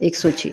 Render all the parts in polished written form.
106।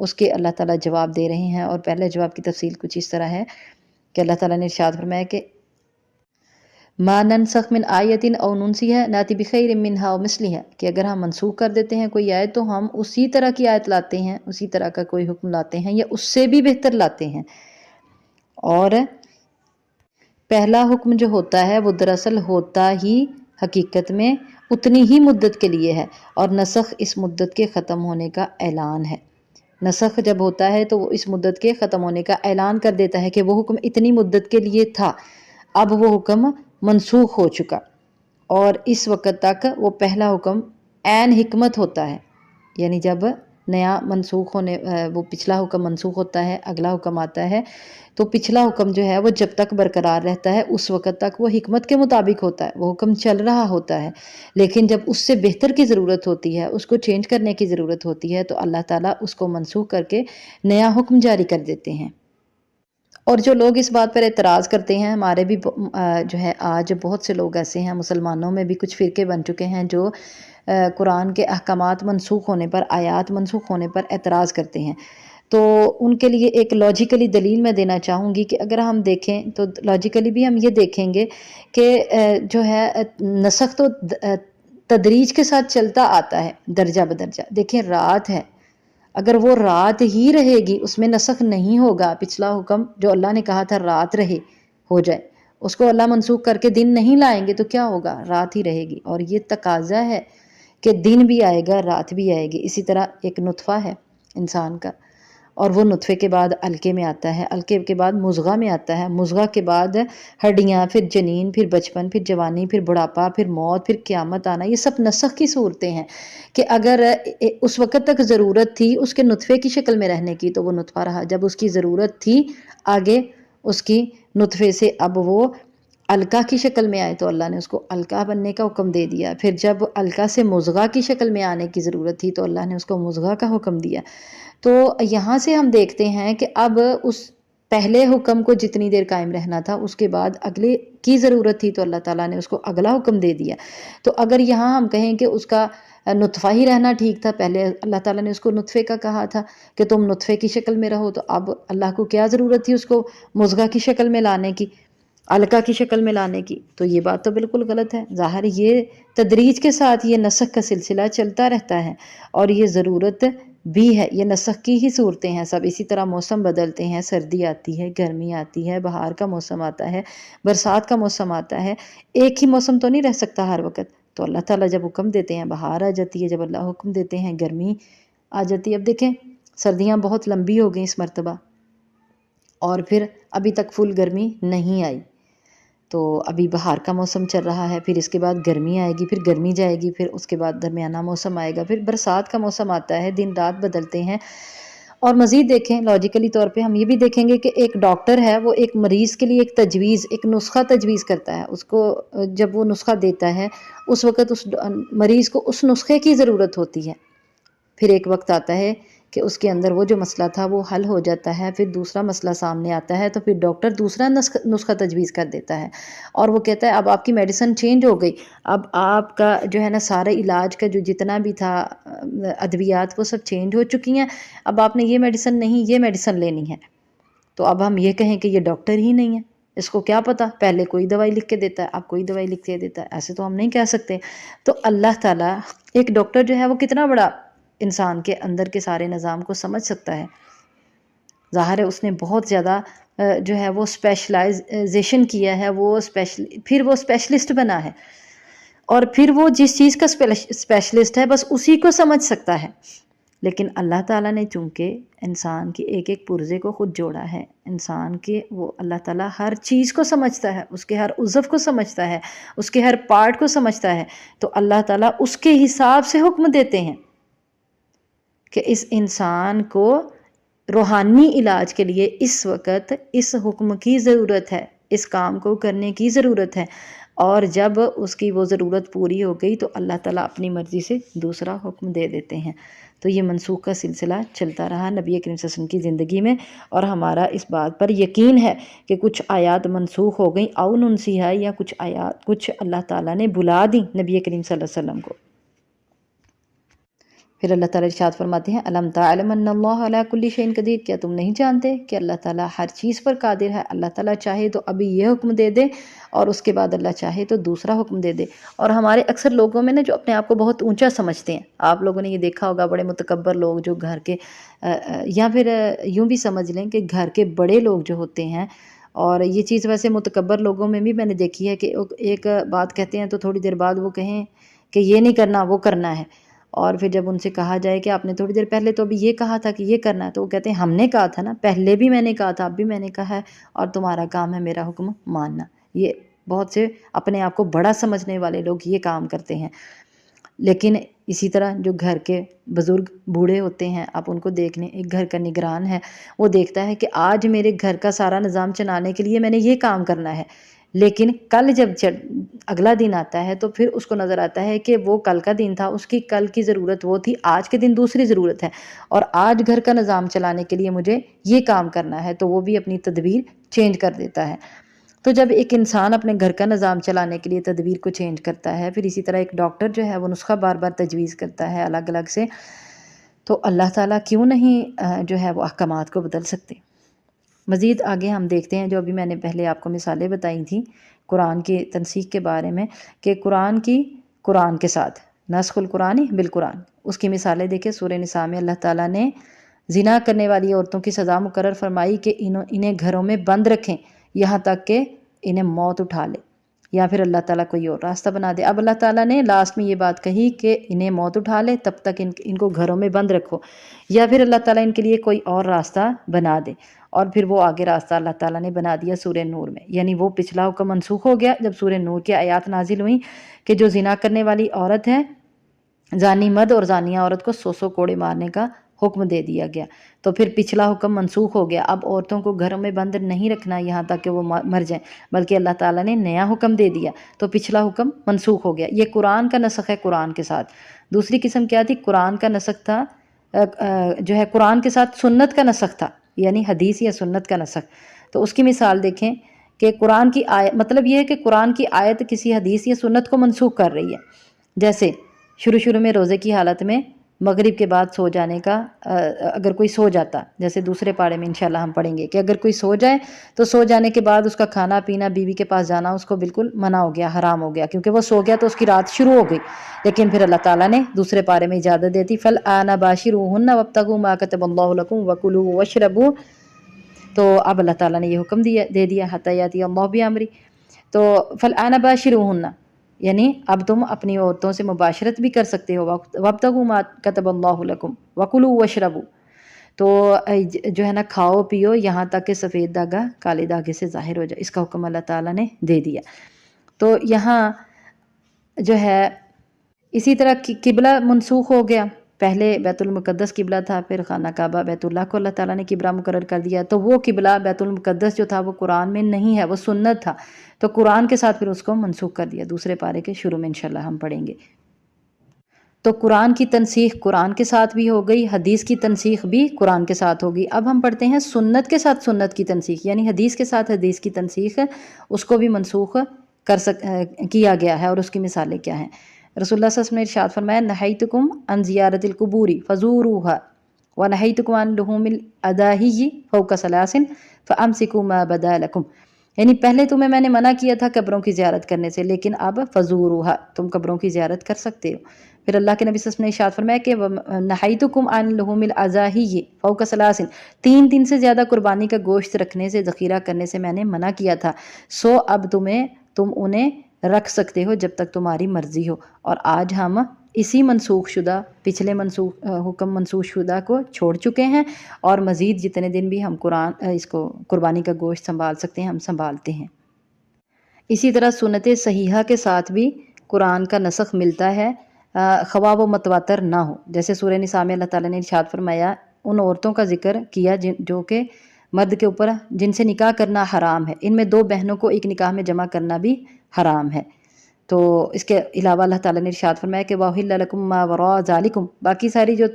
اس کے اللہ تعالیٰ جواب دے رہے ہیں، اور پہلے جواب کی تفصیل کچھ اس طرح ہے کہ اللہ تعالیٰ نے ارشاد فرمایا کہ ما ننسخ من آیت او ننسیها ناتی بخیر منها او مثلها، کہ اگر ہم منسوخ کر دیتے ہیں کوئی آیت تو ہم اسی طرح کی آیت لاتے ہیں، اسی طرح کا کوئی حکم لاتے ہیں یا اس سے بھی بہتر لاتے ہیں۔ اور پہلا حکم جو ہوتا ہے وہ دراصل ہوتا ہی حقیقت میں اتنی ہی مدت کے لیے ہے، اور نسخ اس مدت کے ختم ہونے کا اعلان ہے۔ نسخ جب ہوتا ہے تو وہ اس مدت کے ختم ہونے کا اعلان کر دیتا ہے کہ وہ حکم اتنی مدت کے لیے تھا، اب وہ حکم منسوخ ہو چکا، اور اس وقت تک وہ پہلا حکم عین حکمت ہوتا ہے، یعنی جب نیا منسوخ ہونے وہ پچھلا حکم منسوخ ہوتا ہے، اگلا حکم آتا ہے، تو پچھلا حکم جو ہے وہ جب تک برقرار رہتا ہے اس وقت تک وہ حکمت کے مطابق ہوتا ہے، وہ حکم چل رہا ہوتا ہے۔ لیکن جب اس سے بہتر کی ضرورت ہوتی ہے، اس کو چینج کرنے کی ضرورت ہوتی ہے، تو اللہ تعالیٰ اس کو منسوخ کر کے نیا حکم جاری کر دیتے ہیں۔ اور جو لوگ اس بات پر اعتراض کرتے ہیں، ہمارے بھی جو ہے آج بہت سے لوگ ایسے ہیں، مسلمانوں میں بھی کچھ فرقے بن چکے ہیں جو قرآن کے احکامات منسوخ ہونے پر، آیات منسوخ ہونے پر اعتراض کرتے ہیں، تو ان کے لیے ایک لاجیکلی دلیل میں دینا چاہوں گی کہ اگر ہم دیکھیں تو لاجیکلی بھی ہم یہ دیکھیں گے کہ جو ہے نسخ تو تدریج کے ساتھ چلتا آتا ہے، درجہ بدرجہ۔ دیکھیں رات ہے، اگر وہ رات ہی رہے گی اس میں نسخ نہیں ہوگا، پچھلا حکم جو اللہ نے کہا تھا رات رہے ہو جائے، اس کو اللہ منسوخ کر کے دن نہیں لائیں گے تو کیا ہوگا؟ رات ہی رہے گی، اور یہ تقاضا ہے کہ دن بھی آئے گا، رات بھی آئے گی۔ اسی طرح ایک نطفہ ہے انسان کا، اور وہ نطفے کے بعد علقے میں آتا ہے، علقے کے بعد مضغہ میں آتا ہے، مضغہ کے بعد ہڈیاں، پھر جنین، پھر بچپن، پھر جوانی، پھر بڑھاپا، پھر موت، پھر قیامت آنا۔ یہ سب نسخ کی صورتیں ہیں کہ اگر اس وقت تک ضرورت تھی اس کے نطفے کی شکل میں رہنے کی تو وہ نطفہ رہا، جب اس کی ضرورت تھی آگے اس کی نطفے سے اب وہ علقہ کی شکل میں آئے تو اللہ نے اس کو علقہ بننے کا حکم دے دیا، پھر جب علقہ سے مضغہ کی شکل میں آنے کی ضرورت تھی تو اللہ نے اس کو مضغہ کا حکم دیا۔ تو یہاں سے ہم دیکھتے ہیں کہ اب اس پہلے حکم کو جتنی دیر قائم رہنا تھا اس کے بعد اگلے کی ضرورت تھی تو اللہ تعالیٰ نے اس کو اگلا حکم دے دیا۔ تو اگر یہاں ہم کہیں کہ اس کا نطفہ ہی رہنا ٹھیک تھا، پہلے اللہ تعالیٰ نے اس کو نطفے کا کہا تھا کہ تم نطفے کی شکل میں رہو، تو اب اللہ کو کیا ضرورت تھی اس کو مضغہ کی شکل میں لانے کی، علقہ کی شکل میں لانے کی؟ تو یہ بات تو بالکل غلط ہے۔ ظاہر یہ تدریج کے ساتھ یہ نسخ کا سلسلہ چلتا رہتا ہے، اور یہ ضرورت بھی ہے، یہ نسخ کی ہی صورتیں ہیں سب۔ اسی طرح موسم بدلتے ہیں، سردی آتی ہے، گرمی آتی ہے، بہار کا موسم آتا ہے، برسات کا موسم آتا ہے، ایک ہی موسم تو نہیں رہ سکتا ہر وقت۔ تو اللہ تعالیٰ جب حکم دیتے ہیں بہار آ جاتی ہے، جب اللہ حکم دیتے ہیں گرمی آ جاتی ہے۔ اب دیکھیں سردیاں بہت لمبی ہو گئیں اس مرتبہ، اور پھر ابھی تک فل گرمی نہیں آئی، تو ابھی بہار کا موسم چل رہا ہے، پھر اس کے بعد گرمی آئے گی، پھر گرمی جائے گی، پھر اس کے بعد درمیانہ موسم آئے گا، پھر برسات کا موسم آتا ہے، دن رات بدلتے ہیں۔ اور مزید دیکھیں لاجیکلی طور پہ ہم یہ بھی دیکھیں گے کہ ایک ڈاکٹر ہے وہ ایک مریض کے لیے ایک تجویز، ایک نسخہ تجویز کرتا ہے، اس کو جب وہ نسخہ دیتا ہے اس وقت اس مریض کو اس نسخے کی ضرورت ہوتی ہے، پھر ایک وقت آتا ہے کہ اس کے اندر وہ جو مسئلہ تھا وہ حل ہو جاتا ہے، پھر دوسرا مسئلہ سامنے آتا ہے تو پھر ڈاکٹر دوسرا نسخہ تجویز کر دیتا ہے، اور وہ کہتا ہے اب آپ کی میڈیسن چینج ہو گئی، اب آپ کا جو ہے نا سارے علاج کا جو جتنا بھی تھا ادویات وہ سب چینج ہو چکی ہیں، اب آپ نے یہ میڈیسن نہیں یہ میڈیسن لینی ہے۔ تو اب ہم یہ کہیں کہ یہ ڈاکٹر ہی نہیں ہے، اس کو کیا پتا، پہلے کوئی دوائی لکھ کے دیتا ہے اب کوئی دوائی لکھ کے دیتا ہے، ایسے تو ہم نہیں کہہ سکتے۔ تو اللہ تعالیٰ ایک ڈاکٹر جو ہے وہ کتنا بڑا انسان کے اندر کے سارے نظام کو سمجھ سکتا ہے، ظاہر ہے اس نے بہت زیادہ جو ہے وہ اسپیشلائزیشن کیا ہے، پھر وہ اسپیشلسٹ بنا ہے، اور پھر وہ جس چیز کا اسپیشلسٹ ہے بس اسی کو سمجھ سکتا ہے۔ لیکن اللہ تعالیٰ نے چونکہ انسان کی ایک ایک پرزے کو خود جوڑا ہے، انسان کے وہ اللہ تعالیٰ ہر چیز کو سمجھتا ہے، اس کے ہر عضو کو سمجھتا ہے، اس کے ہر پارٹ کو سمجھتا ہے، تو اللہ تعالیٰ اس کے حساب سے حکم دیتے ہیں کہ اس انسان کو روحانی علاج کے لیے اس وقت اس حکم کی ضرورت ہے، اس کام کو کرنے کی ضرورت ہے، اور جب اس کی وہ ضرورت پوری ہو گئی تو اللہ تعالیٰ اپنی مرضی سے دوسرا حکم دے دیتے ہیں۔ تو یہ منسوخ کا سلسلہ چلتا رہا نبی کریم صلی اللہ علیہ وسلم کی زندگی میں، اور ہمارا اس بات پر یقین ہے کہ کچھ آیات منسوخ ہو گئیں او ننسیہا، یا کچھ اللہ تعالیٰ نے بلا دیں نبی کریم صلی اللہ علیہ وسلم کو۔ پھر اللہ تعالیٰ ارشاد فرماتے ہیں الم تعلم ان اللہ علی کل شیء قدیر، کیا تم نہیں جانتے کہ اللہ تعالیٰ ہر چیز پر قادر ہے؟ اللہ تعالیٰ چاہے تو ابھی یہ حکم دے دے اور اس کے بعد اللہ چاہے تو دوسرا حکم دے دے۔ اور ہمارے اکثر لوگوں میں نا جو اپنے آپ کو بہت اونچا سمجھتے ہیں، آپ لوگوں نے یہ دیکھا ہوگا بڑے متکبر لوگ جو گھر کے یا پھر یوں بھی سمجھ لیں کہ گھر کے بڑے لوگ جو ہوتے ہیں، اور یہ چیز ویسے متکبر لوگوں میں بھی میں نے دیکھی ہے کہ ایک بات کہتے ہیں تو تھوڑی دیر بعد وہ کہیں کہ یہ نہیں کرنا وہ کرنا ہے، اور پھر جب ان سے کہا جائے کہ آپ نے تھوڑی دیر پہلے تو ابھی یہ کہا تھا کہ یہ کرنا ہے، تو وہ کہتے ہیں ہم نے کہا تھا نا، پہلے بھی میں نے کہا تھا، اب بھی میں نے کہا ہے، اور تمہارا کام ہے میرا حکم ماننا۔ یہ بہت سے اپنے آپ کو بڑا سمجھنے والے لوگ یہ کام کرتے ہیں۔ لیکن اسی طرح جو گھر کے بزرگ بوڑھے ہوتے ہیں، آپ ان کو دیکھنے، ایک گھر کا نگران ہے، وہ دیکھتا ہے کہ آج میرے گھر کا سارا نظام چلانے کے لیے میں نے یہ کام کرنا ہے، لیکن کل جب اگلا دن آتا ہے تو پھر اس کو نظر آتا ہے کہ وہ کل کا دن تھا، اس کی کل کی ضرورت وہ تھی، آج کے دن دوسری ضرورت ہے، اور آج گھر کا نظام چلانے کے لیے مجھے یہ کام کرنا ہے، تو وہ بھی اپنی تدبیر چینج کر دیتا ہے۔ تو جب ایک انسان اپنے گھر کا نظام چلانے کے لیے تدبیر کو چینج کرتا ہے، پھر اسی طرح ایک ڈاکٹر جو ہے وہ نسخہ بار بار تجویز کرتا ہے الگ الگ سے، تو اللہ تعالیٰ کیوں نہیں جو ہے وہ احکامات کو بدل سکتے۔ مزید آگے ہم دیکھتے ہیں جو ابھی میں نے پہلے آپ کو مثالیں بتائی تھیں قرآن کی تنسیخ کے بارے میں، کہ قرآن کے ساتھ نسخ القرآن بالقرآن، اس کی مثالیں دیکھیں۔ سورہ نساء میں اللہ تعالیٰ نے زنا کرنے والی عورتوں کی سزا مقرر فرمائی کہ انہیں گھروں میں بند رکھیں یہاں تک کہ انہیں موت اٹھا لے، یا پھر اللہ تعالیٰ کوئی اور راستہ بنا دے۔ اب اللہ تعالیٰ نے لاسٹ میں یہ بات کہی کہ انہیں موت اٹھا لے، تب تک ان کو گھروں میں بند رکھو، یا پھر اللہ تعالیٰ ان کے لیے کوئی اور راستہ بنا دے۔ اور پھر وہ آگے راستہ اللہ تعالیٰ نے بنا دیا سورہ نور میں، یعنی وہ پچھلا حکم منسوخ ہو گیا جب سورہ نور کی آیات نازل ہوئیں کہ جو زنا کرنے والی عورت ہے، زانی مرد اور زانیہ عورت کو 100 کوڑے مارنے کا حکم دے دیا گیا، تو پھر پچھلا حکم منسوخ ہو گیا۔ اب عورتوں کو گھروں میں بند نہیں رکھنا یہاں تک کہ وہ مر جائیں، بلکہ اللہ تعالیٰ نے نیا حکم دے دیا، تو پچھلا حکم منسوخ ہو گیا۔ یہ قرآن کا نسخ ہے قرآن کے ساتھ۔ دوسری قسم کیا تھی؟ قرآن کا نسخ تھا جو ہے قرآن کے ساتھ سنت کا نسخ تھا، یعنی حدیث یا سنت کا نسخ۔ تو اس کی مثال دیکھیں کہ قرآن کی آیت، مطلب یہ ہے کہ قرآن کی آیت کسی حدیث یا سنت کو منسوخ کر رہی ہے۔ جیسے شروع میں روزے کی حالت میں مغرب کے بعد سو جانے کا، اگر کوئی سو جاتا، جیسے دوسرے پارے میں انشاءاللہ ہم پڑھیں گے کہ اگر کوئی سو جائے تو سو جانے کے بعد اس کا کھانا پینا، بیوی کے پاس جانا اس کو بالکل منع ہو گیا، حرام ہو گیا، کیونکہ وہ سو گیا تو اس کی رات شروع ہو گئی۔ لیکن پھر اللہ تعالیٰ نے دوسرے پارے میں اجازت دیتی فَالْآنَ بَاشِرُوهُنَّ وَابْتَغُوا مَا كَتَبَ اللَّهُ لَكُمْ وَكُلُوا وَاشْرَبُوا۔ تو اب اللہ تعالیٰ نے یہ حکم دے دیا حَتَّى يَأْتِيَ اللَّهُ بِأَمْرِهِ۔ تو فَالْآنَ بَاشِرُوهُنَّ یعنی اب تم اپنی عورتوں سے مباشرت بھی کر سکتے ہو، وَابْتَغُوا مَا كَتَبَ اللَّهُ لَكُمْ وَكُلُوا وَاشْرَبُوا، تو جو ہے نا کھاؤ پیو یہاں تک کہ سفید داغا کالے داغے سے ظاہر ہو جائے، اس کا حکم اللہ تعالیٰ نے دے دیا۔ تو یہاں جو ہے اسی طرح قبلہ منسوخ ہو گیا، پہلے بیت المقدس قبلہ تھا، پھر خانہ کعبہ بیت اللہ کو اللہ تعالیٰ نے قبلہ مقرر کر دیا، تو وہ قبلہ بیت المقدس جو تھا وہ قرآن میں نہیں ہے، وہ سنت تھا، تو قرآن کے ساتھ پھر اس کو منسوخ کر دیا۔ دوسرے پارے کے شروع میں انشاءاللہ ہم پڑھیں گے۔ تو قرآن کی تنسیخ قرآن کے ساتھ بھی ہو گئی، حدیث کی تنسیخ بھی قرآن کے ساتھ ہوگی۔ اب ہم پڑھتے ہیں سنت کے ساتھ سنت کی تنسیخ، یعنی حدیث کے ساتھ حدیث کی تنسیخ، اس کو بھی منسوخ کیا گیا ہے، اور اس کی مثالیں کیا ہیں۔ رسول اللہ صلی اللہ علیہ وسلم نے ارشاد فرمایا نہیتکم عن زیارت القبور فزوروها ونہیتکم عن لحوم الاداہی فوق ثلاث فامسکوا ما بدا لکم، یعنی پہلے تمہیں میں نے منع کیا تھا قبروں کی زیارت کرنے سے، لیکن اب فزوروها، تم قبروں کی زیارت کر سکتے ہو۔ پھر اللہ کے نبی صلی اللہ علیہ وسلم نے ارشاد فرمایا کہ نہیتکم عن لحوم الاداہی فوق ثلاث، 3 دن سے زیادہ قربانی کا گوشت رکھنے سے، ذخیرہ کرنے سے میں نے منع کیا تھا، سو اب تم انہیں رکھ سکتے ہو جب تک تمہاری مرضی ہو۔ اور آج ہم اسی منسوخ شدہ پچھلے حکم منسوخ شدہ کو چھوڑ چکے ہیں، اور مزید جتنے دن بھی ہم اس کو قربانی کا گوشت سنبھال سکتے ہیں ہم سنبھالتے ہیں۔ اسی طرح سنت صحیحہ کے ساتھ بھی قرآن کا نسخ ملتا ہے، خواہ وہ متواتر نہ ہو۔ جیسے سورہ نساء میں اللہ تعالیٰ نے ارشاد فرمایا، ان عورتوں کا ذکر کیا جو کہ مرد کے اوپر جن سے نکاح کرنا حرام ہے، ان میں 2 بہنوں کو ایک نکاح میں جمع کرنا بھی حرام ہے۔ تو اس کے علاوہ اللہ تعالیٰ نے ارشاد فرمایا کہ وَأُحِلَّ لَكُم مَّا وَرَاءَ ذَلِكُم، باقی ساری جو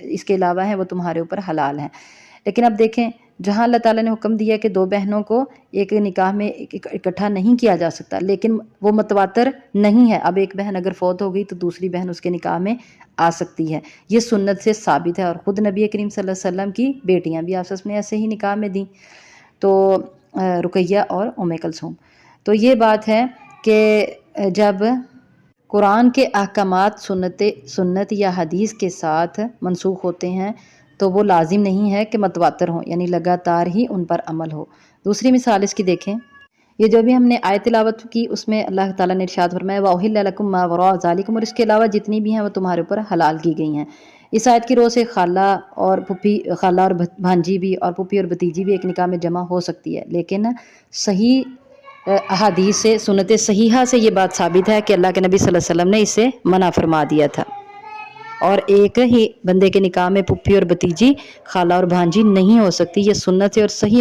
اس کے علاوہ ہیں وہ تمہارے اوپر حلال ہیں۔ لیکن اب دیکھیں جہاں اللہ تعالیٰ نے حکم دیا کہ دو بہنوں کو ایک نکاح میں اکٹھا نہیں کیا جا سکتا، لیکن وہ متواتر نہیں ہے۔ اب ایک بہن اگر فوت ہو گئی تو دوسری بہن اس کے نکاح میں آ سکتی ہے، یہ سنت سے ثابت ہے، اور خود نبی کریم صلی اللہ علیہ وسلم کی بیٹیاں بھی آپس میں ایسے ہی نکاح میں دیں، تو رقیہ اور ام کلثوم۔ تو یہ بات ہے کہ جب قرآن کے احکامات سنت یا حدیث کے ساتھ منسوخ ہوتے ہیں تو وہ لازم نہیں ہے کہ متواتر ہوں، یعنی لگاتار ہی ان پر عمل ہو۔ دوسری مثال اس کی دیکھیں، یہ جو بھی ہم نے آیت تلاوت کی اس میں اللہ تعالیٰ نے ارشاد فرمایا وَأُحِلَّ لَكُم مَّا وَرَاءَ ذَلِكُمْ، اور اس کے علاوہ جتنی بھی ہیں وہ تمہارے اوپر حلال کی گئی ہیں۔ اس آیت کی روح سے خالہ اور بھانجی بھی اور پھوپھی اور بھتیجی بھی ایک نکاح میں جمع ہو سکتی ہے، لیکن صحیح احادیث سے، سنت صحیحہ سے یہ بات ثابت ہے کہ اللہ کے نبی صلی اللہ علیہ وسلم نے اسے منع فرما دیا تھا، اور ایک ہی بندے کے نکاح میں پھوپھی اور بھتیجی، خالہ اور بھانجی نہیں ہو سکتی۔ یہ سنت سے اور صحیح